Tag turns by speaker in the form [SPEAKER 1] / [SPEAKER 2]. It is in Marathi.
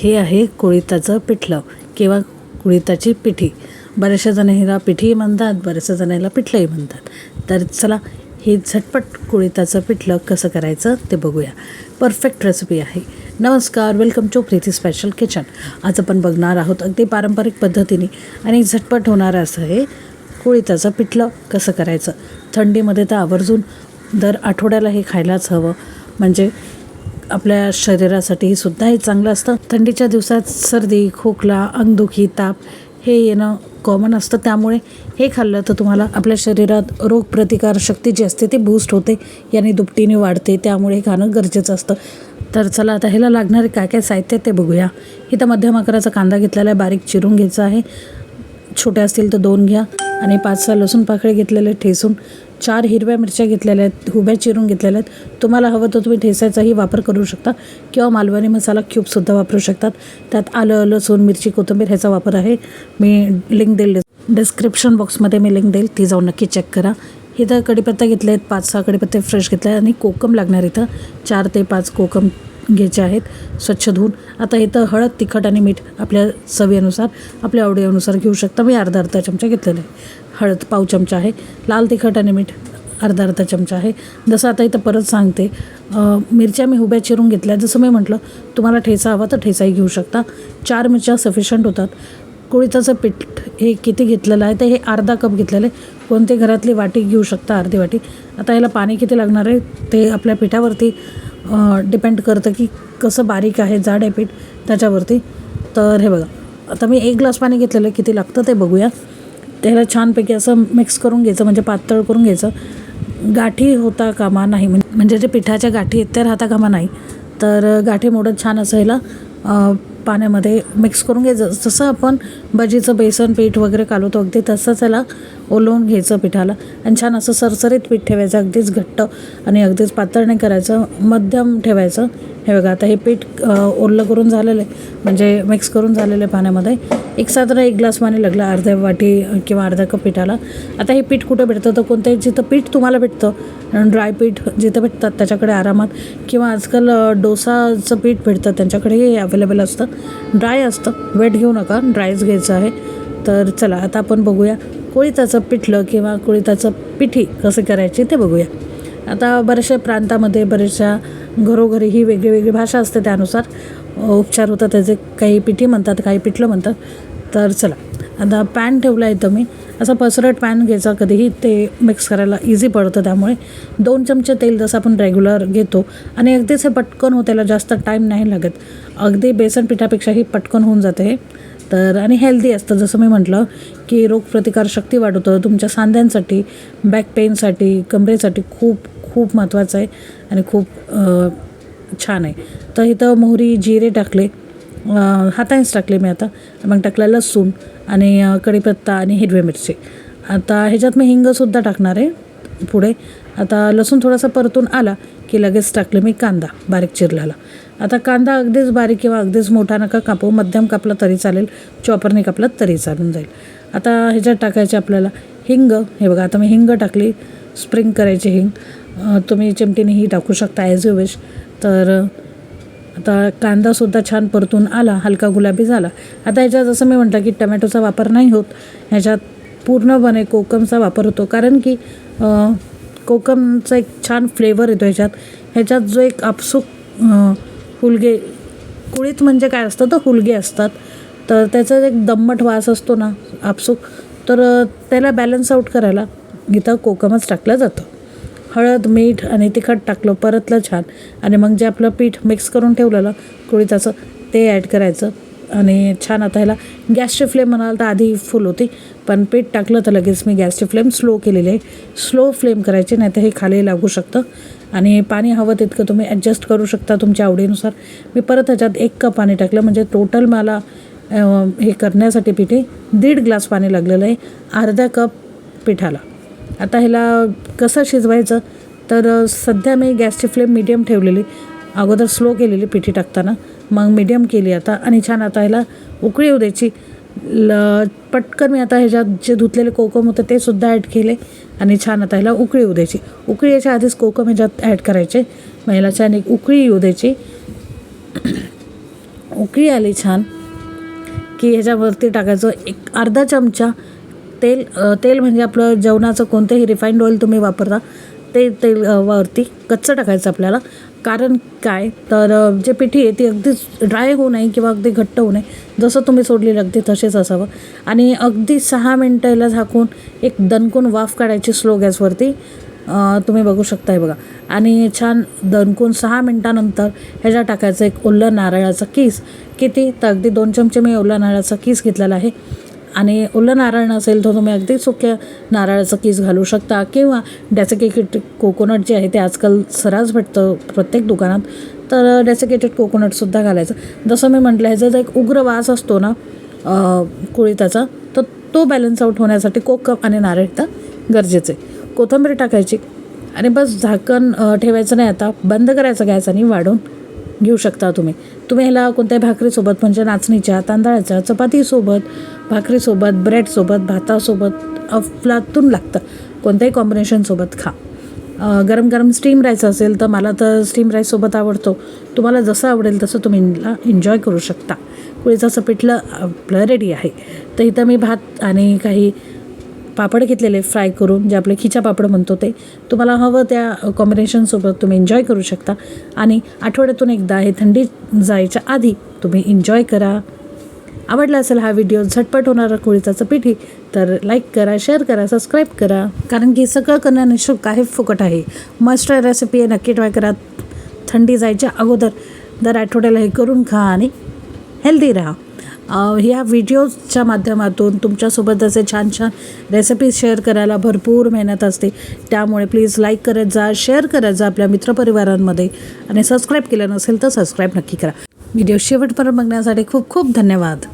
[SPEAKER 1] हे आहे कुळिथाचं पिठलं किंवा कुळिथाची पिठी. बऱ्याचशा जण ह्याला पिठी म्हणतात, बऱ्याचशा जण ह्याला पिठलंही म्हणतात. तर चला हे झटपट कुळिथाचं पिठलं कसं करायचं ते बघूया. परफेक्ट रेसिपी आहे. नमस्कार, welcome to Preeti special kitchen. आज आपण बघणार आहोत अगदी पारंपरिक पद्धतीने आणि झटपट होणारं असं हे कुळिथाचं पिठलं कसं करायचं. थंडीमध्ये तर आवर्जून दर आठवड्याला हे खायलाच हवं, म्हणजे आपल्या शरीरासाठी सुद्धा हे चांगलं असतं. थंडीच्या दिवसात सर्दी, खोकला, अंगदुखी, ताप हे येणं कॉमन असतं. त्यामुळे हे खाल्लं तर तुम्हाला आपल्या शरीरात रोगप्रतिकारशक्ती जी असते ती बूस्ट होते, याने दुपटीने वाढते. त्यामुळे हे खाणं गरजेचं असतं. तर चला आता ह्याला लागणारे काय काय साहित्य ते बघूया. इथं मध्यम आकाराचा कांदा घेतलेला आहे, बारीक चिरून घ्यायचा आहे. छोटे असतील तर 2 घ्या. आणि 5-6 लसूण पाकळी घेतलेले ठेसून. 4 हिरव्या मिरच्या घेतलेल्या आहेत, उभ्या चिरून घेतलेल्या आहेत. तुम्हाला हवं तर तुम्ही ठेचायचाही वापर करू शकता किंवा मालवणी मसाला क्यूबसुद्धा वापरू शकतात. त्यात आलं, लसूण, मिरची, कोथिंबीर ह्याचा वापर आहे. मी लिंक देईल डिस्क्रिप्शन बॉक्समध्ये, मी लिंक देईल, ती जाऊन नक्की चेक करा. इथं कढीपत्ता घेतले आहेत, 5-6 कढीपत्ते फ्रेश घेतले आहेत. आणि कोकम लागणार, इथं 4 ते 5 कोकम घ्यायचे आहेत, स्वच्छ धुवून. आता इथं हळद, तिखट आणि मीठ आपल्या चवीनुसार, आपल्या आवडीनुसार घेऊ शकता. मी अर्धा चमचा घेतलेला आहे. हळद पाव चमचा आहे. लाल तिखट आणि मीठ अर्धा चमचा आहे. जसं आता इथं परत सांगते, मिरच्या मी उभ्या चिरून घेतल्या. जसं मी म्हटलं, तुम्हाला ठेचा हवा तर ठेचाही घेऊ शकता. 4 मिरच्या सफिशियंट होतात. कुळिथाचं पीठ हे किती घेतलेलं आहे तर हे अर्धा कप घेतलेलं आहे. कोणती घरातली वाटी घेऊ शकता, अर्धी वाटी. आता याला पाणी किती लागणार आहे ते आपल्या पिठावरती डिपेंड करतं की कसं बारीक आहे, जाड आहे पीठ, त्याच्यावरती. तर हे बघा, आता मी 1 ग्लास पाणी घेतलेलं आहे. किती लागतं ते बघूया. त्याला छानपैकी असं मिक्स करून घ्यायचं, म्हणजे पातळ करून घ्यायचं. गाठी होता कामा नाही, म्हणजे जे पिठाच्या गाठी आहेत त्या राहता कामा नाही. तर गाठी मोडत छान असं ह्याला पाण्यामध्ये मिक्स करून घ्यायचं. जसं आपण भजीचं बेसन पीठ वगैरे कालवतो अगदी तसंच याला ओलवून घ्यायचं पिठाला. आणि छान असं सरसरीत पीठ ठेवायचं, अगदीच घट्ट आणि अगदीच पातळ नाही करायचं, मध्यम ठेवायचं. हे बघा, आता हे पीठ ओलं करून झालेलं आहे, म्हणजे मिक्स करून झालेलं आहे पाण्यामध्ये. साधारण 1 ग्लास पाणी लागलं अर्ध्या वाटी किंवा अर्धा कप पिठाला. आता हे पीठ कुठं भेटतं तर कोणत्याही जिथं पीठ तुम्हाला भेटतं, ड्राय पीठ जिथं भेटतात त्याच्याकडे आरामात, किंवा आजकाल डोसाचं पीठ भेटतं त्यांच्याकडेही अवेलेबल असतं. ड्राय असतं, वेट घेऊ नका, ड्रायच घ्यायचं आहे. तर चला आता आपण बघूया कुळिथाचं पिठलं किंवा कुळिथाचं पिठी कसं करायची ते बघूया. आता बऱ्याचशा प्रांतामध्ये, बऱ्याचशा घरोघरी ही वेगळी वेगळी भाषा असते, त्यानुसार उपचार होतात त्याचे. काही पिठी म्हणतात, काही पिठलं म्हणतात. तर चला आता पॅन ठेवला आहे तर मी असा पसरट पॅन घ्यायचा, कधीही ते मिक्स करायला इझी पडतं. त्यामुळे 2 चमचे तेल जसं आपण रेग्युलर घेतो, आणि अगदीच हे पटकन होतं, त्याला जास्त टाईम नाही लागत. अगदी बेसन पिठापेक्षाही पटकन होऊन जाते हे. तर आणि हेल्दी असतं, जसं मी म्हटलं की रोगप्रतिकारशक्ती वाढवतं. तुमच्या सांध्यांसाठी, बॅक पेनसाठी, कमरेसाठी खूप खूप महत्त्वाचं आहे आणि खूप छान आहे. तर इथं मोहरी, जिरे टाकले, हातानेच टाकले मी आता. मग टाकलं लसूण आणि कढीपत्ता आणि हिरवी मिरची. आता ह्याच्यात मी हिंगसुद्धा टाकणार आहे पुढे. आता लसूण थोडासा परतून आला की लगेच टाकले मी कांदा बारीक चिरलेला. आता कांदा अगदीच बारीक किंवा अगदीच मोठा नका कापू, मध्यम कापला तरी चालेल, चॉपरने कापला तरी चालून जाईल. आता ह्याच्यात टाकायचे आपल्याला हिंग. हे बघा, आता मी हिंग टाकली, स्प्रिंग करायची हिंग. तुम्ही चिमटीनेही टाकू शकता, ॲज यू विश. तर आता कांदासुद्धा छान परतून आला, हलका गुलाबी झाला. आता ह्याच्यात जसं मी म्हटलं की टमॅटोचा वापर नाही होत, ह्याच्यात पूर्णपणे कोकमचा वापर होतो. कारण की कोकमचा एक छान फ्लेवर येतो ह्याच्यात जो एक आपसूक हुलगे, कुळीथ म्हणजे काय असतं तर हुलगे असतात, तर त्याचा एक दम्मट वास असतो ना आपसूक, तर त्याला बॅलन्स आउट करायला इथं कोकमच टाकलं जातं. हळद, मीठ आणि तिखट टाकलं, परतलं छान. आणि मग जे आपलं पीठ मिक्स करून ठेवलेलं कुळिथाचं ते ॲड करायचं. आणि छान आता ह्याला गॅसची फ्लेम म्हणाल तर आधी फुल होती, पण पीठ टाकलं तर लगेच मी गॅसची फ्लेम स्लो केलेली आहे. स्लो फ्लेम करायची, नाही तर हे खाली लागू शकतं. आणि पाणी हवं तितकं तुम्ही ॲडजस्ट करू शकता तुमच्या आवडीनुसार. मी परत ह्याच्यात 1 कप पाणी टाकलं, म्हणजे टोटल मला हे करण्यासाठी पिठी 1.5 ग्लास पाणी लागलेलं आहे अर्धा कप पिठाला. आता ह्याला कसं शिजवायचं तर सध्या मी गॅसची फ्लेम मीडियम ठेवलेली, अगोदर स्लो केलेली पिठी टाकताना, मग मीडियम केली आता. आणि छान आता ह्याला उकळी येऊ द्यायची. पटकन मी आता ह्याच्यात जे धुतलेले कोकम होतं ते सुद्धा ॲड केले आणि छान आता ह्याला उकळी येऊ द्यायची. उकळी याच्या आधीच कोकम ह्याच्यात ॲड करायचे, मग ह्याला छान एक उकळी येऊ द्यायची. उकळी आली छान की ह्याच्यावरती टाकायचं एक अर्धा चमचा तेल. तेल म्हणजे आपलं जेवणाचं कोणतंही रिफाईंड ऑइल तुम्ही वापरता ते तेल वरती कच्चं टाकायचं आपल्याला. कारण काय तर जे पिठी आहे ती अगदी ड्राय होऊ नये किंवा अगदी घट्ट होऊ नये, जसं तुम्ही सोडलेलं अगदी तसेच असावं. आणि अगदी 6 मिनटं याला झाकून एक दणकून वाफ काढायची स्लो गॅसवरती. तुम्ही बघू शकताय बघा. आणि छान दणकून 6 मिनटानंतर ह्याच्यात टाकायचं एक ओलं नारळाचा कीस. किती तर अगदी 2 चमचे मी ओला नारळाचा कीस घेतलेला आहे. आणि ओलं नारळ नसेल तर तुम्ही अगदी सुक्या नारळाचं कीस घालू शकता किंवा डेसिकेटेड कोकोनट जे आहे ते आजकाल सर्रास भेटतं प्रत्येक दुकानात, तर डेसिकेटेड कोकोनटसुद्धा घालायचं. जसं मी म्हटलं ह्याचा एक उग्र वास असतो ना कुळिथाचा, तर तो बॅलन्स आउट होण्यासाठी कोकम आणि नारळ इथं गरजेचं आहे. कोथिंबीर टाकायची आणि बस झाकण ठेवायचं नाही. आता बंद करायचा गॅस आणि वाढून घेऊ शकता तुम्ही. ह्याला कोणत्याही भाकरीसोबत म्हणजे नाचणीच्या, तांदळाच्या, चपातीसोबत, भाकरीसोबत, ब्रेडसोबत, भातासोबत अफलातून लागतं. कोणत्याही कॉम्बिनेशनसोबत खा. गरम गरम स्टीम राईस असेल तर मला तर स्टीम राईससोबत आवडतो. तुम्हाला जसं आवडेल तसं तुम्ही एन्जॉय करू शकता. कुळीथाचं पिठलं आपलं रेडी आहे. तर इथं मी भात आणि काही पापड घेतलेले फ्राय करून, जे आपले खिचा पापड म्हणतो ते. तुम्हाला हवं त्या कॉम्बिनेशनसोबत तुम्ही एन्जॉय करू शकता. आणि आठवड्यातून एकदा हे थंडी जायच्या आधी तुम्ही एन्जॉय करा. आवडला असेल हा व्हिडिओ झटपट होणारा कुळिथाचं पिठी तर लाईक करा, शेअर करा, सबस्क्राईब करा. कारण की सगळं करणं निःशुल्क आहे, फुकट आहे. मस्ट ट्राय रेसिपी आहे, नक्की ट्राय करा. थंडी जायच्या अगोदर दर आठवड्याला हे करून खा आणि हेल्दी राहा. ह्या व्हिडिओजच्या माध्यमातून तुमच्यासोबत असे छान छान रेसिपीज शेअर करायला भरपूर मेहनत असते. त्यामुळे प्लीज लाईक करत जा, शेअर करत जा आपल्या मित्रपरिवारांमध्ये. आणि सबस्क्राईब केलं नसेल तर सबस्क्राईब नक्की करा. व्हिडिओ शेवटपर्यंत बघण्यासाठी खूप खूप धन्यवाद.